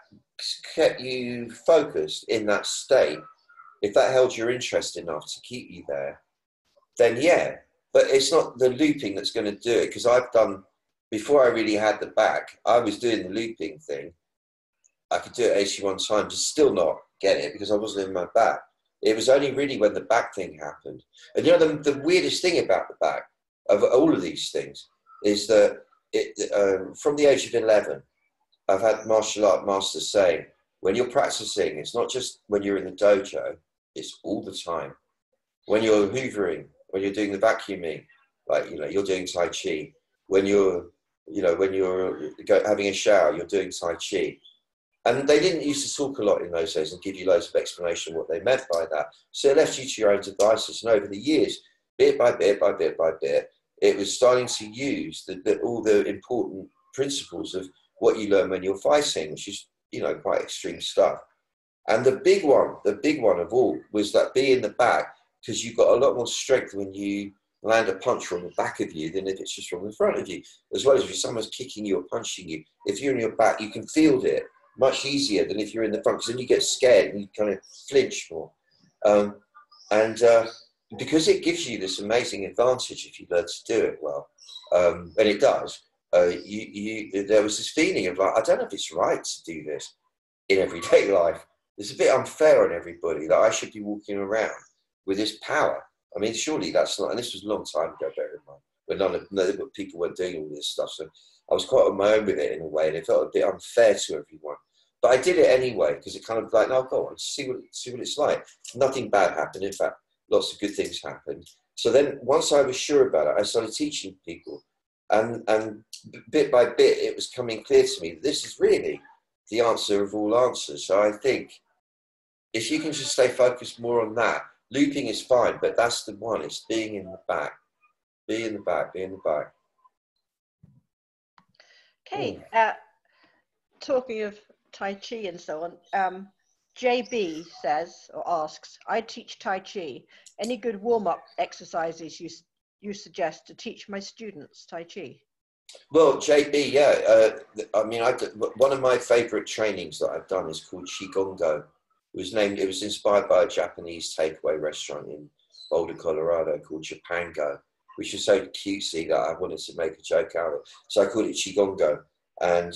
kept you focused in that state, if that held your interest enough to keep you there, then yeah. But it's not the looping that's going to do it, because I've done, before I really had the back, I was doing the looping thing. I could do it 81 times, just still not get it because I wasn't in my back. It was only really when the back thing happened. And you know, the weirdest thing about the back of all of these things is that from the age of 11, I've had martial art masters saying, when you're practicing, it's not just when you're in the dojo, it's all the time. When you're hoovering, when you're doing the vacuuming, like, you know, you're doing Tai Chi. When you're having a shower, you're doing Tai Chi. And they didn't used to talk a lot in those days and give you loads of explanation what they meant by that. So it left you to your own devices. And over the years, bit by bit, it was starting to use all the important principles of what you learn when you're fighting, which is, you know, quite extreme stuff. And the big one of all was that be in the back, because you've got a lot more strength when you land a punch from the back of you than if it's just from the front of you. As well as if someone's kicking you or punching you, if you're in your back, you can field it much easier than if you're in the front, because then you get scared and you kind of flinch more. Because it gives you this amazing advantage if you learn to do it well, and it does. There was this feeling of like, I don't know if it's right to do this in everyday life. It's a bit unfair on everybody that I should be walking around with this power. I mean, surely that's not, and this was a long time ago, bear in mind, when people weren't doing all this stuff. So I was quite on my own with it in a way, and it felt a bit unfair to everyone. But I did it anyway, because it kind of like, no, go on, see what it's like. Nothing bad happened. In fact, lots of good things happened. So then once I was sure about it, I started teaching people. And bit by bit, it was coming clear to me that this is really the answer of all answers. So I think if you can just stay focused more on that, looping is fine, but that's the one. It's being in the back. Be in the back, be in the back. Okay. Talking of Tai Chi and so on, JB says or asks, I teach Tai Chi. Any good warm-up exercises you suggest to teach my students Tai Chi? Well, JB, yeah. I mean, one of my favorite trainings that I've done is called Shigongo. It was inspired by a Japanese takeaway restaurant in Boulder, Colorado called Japango, which was so cutesy that I wanted to make a joke out of it. So I called it Shigongo. And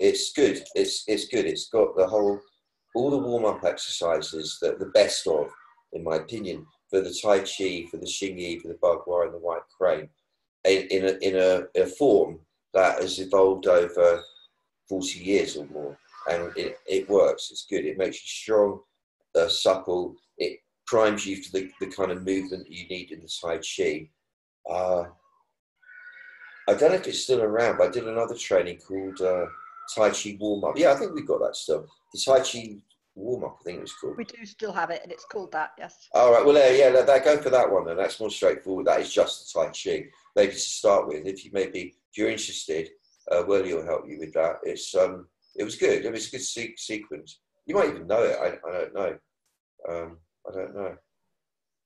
it's good. It's good. It's got all the warm-up exercises, the best of, in my opinion, for the Tai Chi, for the Xingyi, for the Bagua and the White Crane, in a form that has evolved over 40 years or more. And it works. It's good. It makes you strong, supple. It primes you for the kind of movement that you need in the Tai Chi. I don't know if it's still around, but I did another training called Tai Chi Warm-Up. Yeah, I think we've got that still. The Tai Chi Warm-Up, I think it was called. We do still have it, and it's called that, yes. All right, well, yeah, go for that one, then. That's more straightforward. That is just the Tai Chi, maybe to start with. If you're interested, Willie will help you with that. It was good. It was a good sequence. You might even know it. I don't know. I don't know.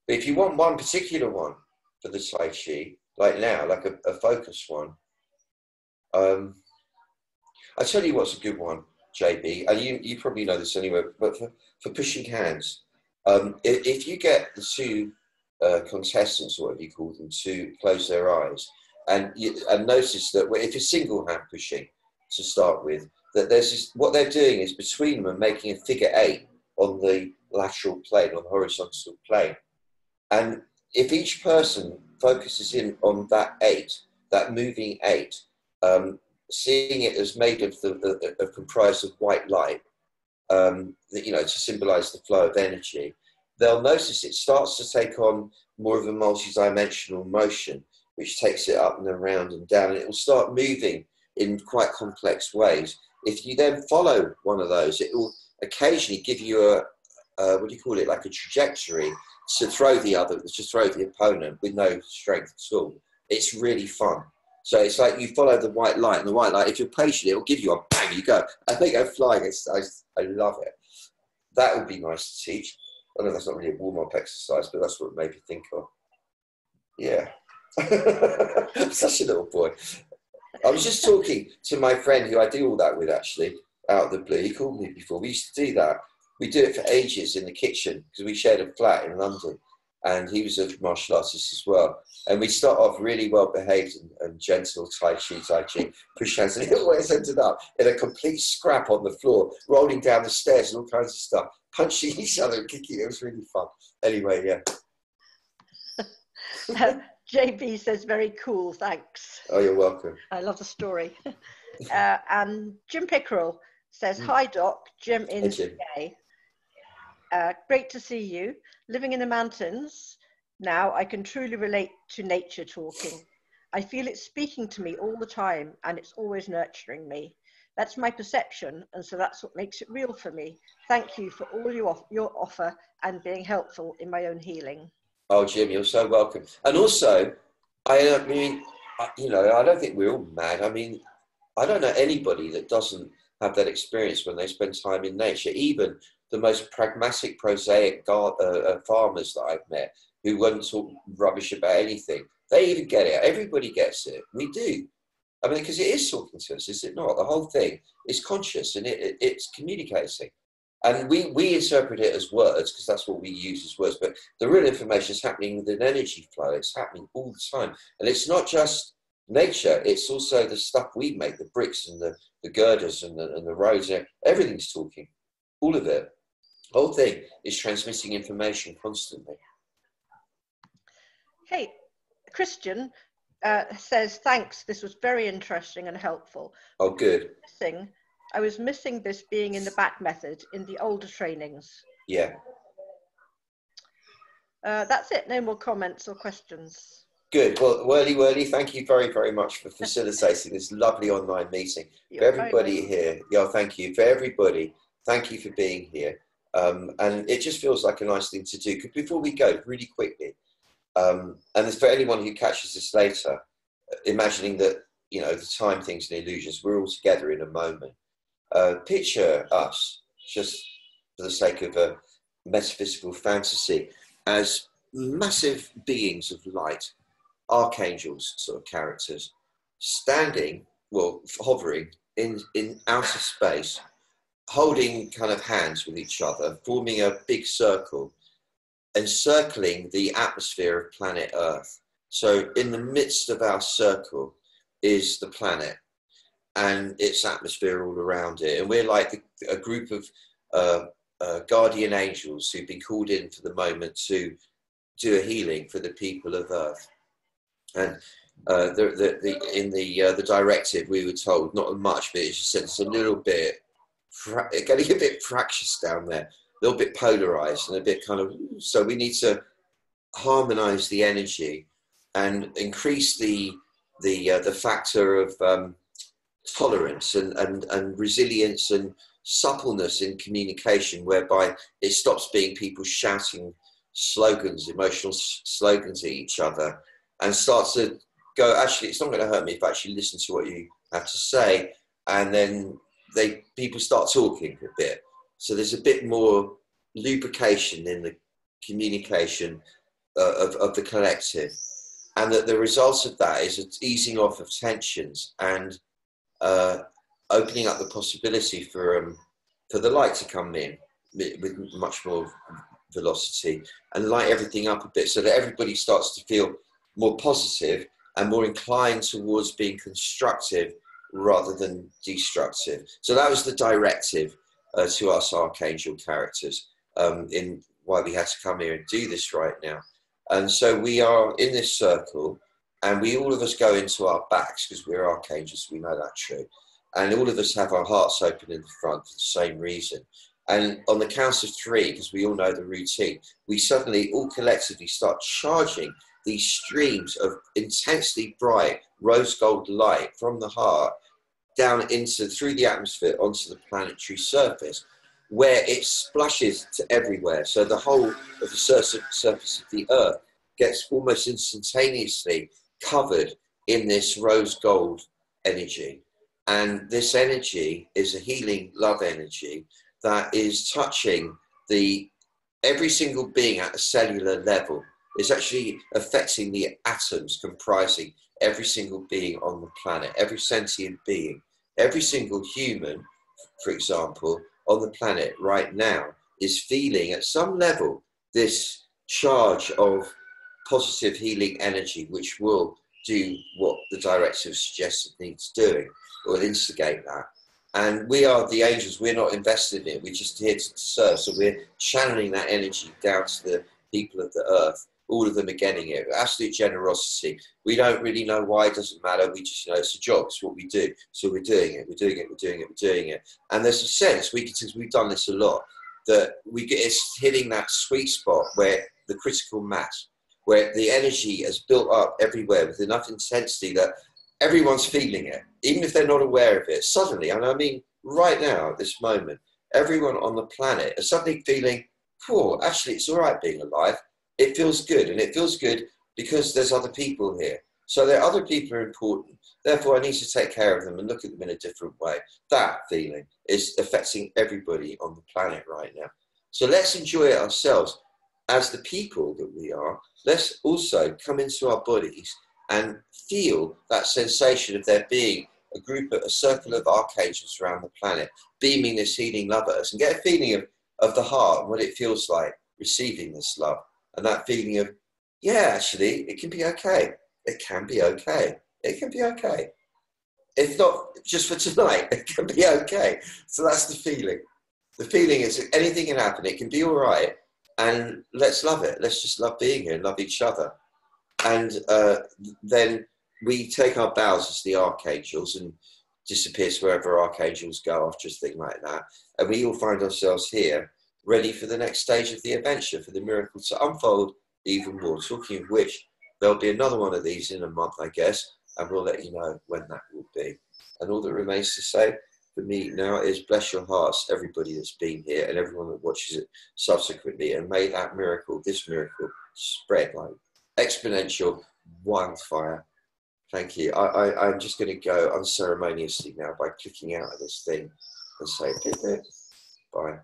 But if you want one particular one for the Tai Chi, like now, like a focus one, I'll tell you what's a good one, JB, and you probably know this anyway, but for pushing hands, if you get the two contestants, or whatever you call them, to close their eyes and notice that if it's single hand pushing to start with, that there's this, what they're doing is between them and making a figure 8 on the lateral plane, on the horizontal plane. And if each person focuses in on that 8, that moving 8, seeing it as made of comprised of white light, to symbolize the flow of energy, they'll notice it starts to take on more of a multi-dimensional motion, which takes it up and around and down, and it will start moving in quite complex ways. If you then follow one of those, it will occasionally give you what do you call it, like a trajectory to throw the opponent with no strength at all. It's really fun. So it's like you follow the white light, and the white light, if you're patient, it'll give you a bang, you go. And they go flying. I love it. That would be nice to teach. I know that's not really a warm-up exercise, but that's what it made me think of. Yeah. Such a little boy. I was just talking to my friend who I do all that with, actually, out of the blue. He called me before. We used to do that. We do it for ages in the kitchen because we shared a flat in London, and he was a martial artist as well. And we start off really well behaved and gentle, tai chi, push hands, and it always ended up in a complete scrap on the floor, rolling down the stairs and all kinds of stuff, punching each other and kicking. It was really fun. Anyway, yeah. JB says, very cool, thanks. Oh, you're welcome. I love the story. And Jim Pickerel says, hi, Doc. Jim in CA. Great to see you. Living in the mountains now, I can truly relate to nature talking. I feel it speaking to me all the time, and it's always nurturing me. That's my perception, and so that's what makes it real for me. Thank you for all your offer and being helpful in my own healing. Oh, Jim, you're so welcome. And also, I mean, you know, I don't think we're all mad. I mean, I don't know anybody that doesn't have that experience when they spend time in nature. Even the most pragmatic, prosaic farmers that I've met who won't talk rubbish about anything, they even get it. Everybody gets it. We do. I mean, because it is talking to us, is it not? The whole thing is conscious, and it's communicating. And we interpret it as words because that's what we use as words. But the real information is happening with an energy flow. It's happening all the time. And it's not just nature. It's also the stuff we make, the bricks and the girders and the roads. Everything's talking. All of it. The whole thing is transmitting information constantly. Hey, Christian says, thanks. This was very interesting and helpful. Oh, good. I was missing this being in the back method in the older trainings. Yeah. That's it. No more comments or questions. Good. Well, Whirly, thank you very, very much for facilitating this lovely online meeting. For everybody here, thank you. For everybody, thank you for being here. And it just feels like a nice thing to do. Before we go, really quickly, and for anyone who catches this later, imagining that, you know, the time things and illusions, we're all together in a moment. Picture us, just for the sake of a metaphysical fantasy, as massive beings of light, archangels sort of characters, standing, well, hovering in outer space, holding kind of hands with each other, forming a big circle, encircling the atmosphere of planet Earth. So in the midst of our circle is the planet and its atmosphere all around it. And we're like a group of guardian angels who've been called in for the moment to do a healing for the people of Earth. And in the directive, we were told, not much, but it just said it's a little bit, getting a bit fractious down there, a little bit polarized and a bit kind of, so we need to harmonize the energy and increase the factor of tolerance and resilience and suppleness in communication, whereby it stops being people shouting slogans, emotional slogans at each other, and starts to go, actually, it's not going to hurt me if I actually listen to what you have to say, and then people start talking a bit. So there's a bit more lubrication in the communication of the collective, and that the result of that is an easing off of tensions and opening up the possibility for the light to come in with much more velocity and light everything up a bit, so that everybody starts to feel more positive and more inclined towards being constructive rather than destructive. So that was the directive to us archangel characters, in why we had to come here and do this right now. And so we are in this circle, and all of us go into our backs because we're archangels, we know that's true. And all of us have our hearts open in the front for the same reason. And on the count of 3, because we all know the routine, we suddenly all collectively start charging these streams of intensely bright rose gold light from the heart down through the atmosphere onto the planetary surface. where it splashes to everywhere. So the whole of the surface of the earth gets almost instantaneously covered in this rose gold energy. And this energy is a healing love energy that is touching every single being at a cellular level. It's actually affecting the atoms comprising every single being on the planet, every sentient being, every single human, for example, on the planet right now is feeling at some level this charge of positive healing energy, which will do what the directive suggests it needs doing, or will instigate that. And we are the angels, we're not invested in it, we're just here to serve. So we're channeling that energy down to the people of the earth. All of them are getting it. Absolute generosity. We don't really know why, it doesn't matter. We just know it's a job, it's what we do. So we're doing it, we're doing it, we're doing it, we're doing it. And there's a sense, since we've done this a lot, that it's hitting that sweet spot where the critical mass, where the energy has built up everywhere with enough intensity that everyone's feeling it, even if they're not aware of it. Suddenly, and I mean right now, at this moment, everyone on the planet is suddenly feeling, cool, actually it's all right being alive. It feels good, and it feels good because there's other people here. So the other people are important. Therefore, I need to take care of them and look at them in a different way. That feeling is affecting everybody on the planet right now. So let's enjoy it ourselves. As the people that we are, let's also come into our bodies and feel that sensation of there being a circle of archangels around the planet, beaming this healing love at us, and get a feeling of the heart and what it feels like receiving this love. And that feeling of, yeah, actually, it can be okay. It can be okay. It can be okay. If not just for tonight, it can be okay. So that's the feeling. The feeling is that anything can happen. It can be all right. And let's love it. Let's just love being here and love each other. And then we take our bows as the archangels and disappear wherever archangels go after a thing like that. And we all find ourselves here, ready for the next stage of the adventure, for the miracle to unfold even more. Talking of which, there'll be another one of these in a month, I guess, and we'll let you know when that will be. And all that remains to say for me now is bless your hearts, everybody that's been here and everyone that watches it subsequently, and may that miracle, this miracle, spread like exponential wildfire. Thank you. I'm just going to go unceremoniously now by clicking out of this thing and say, bye.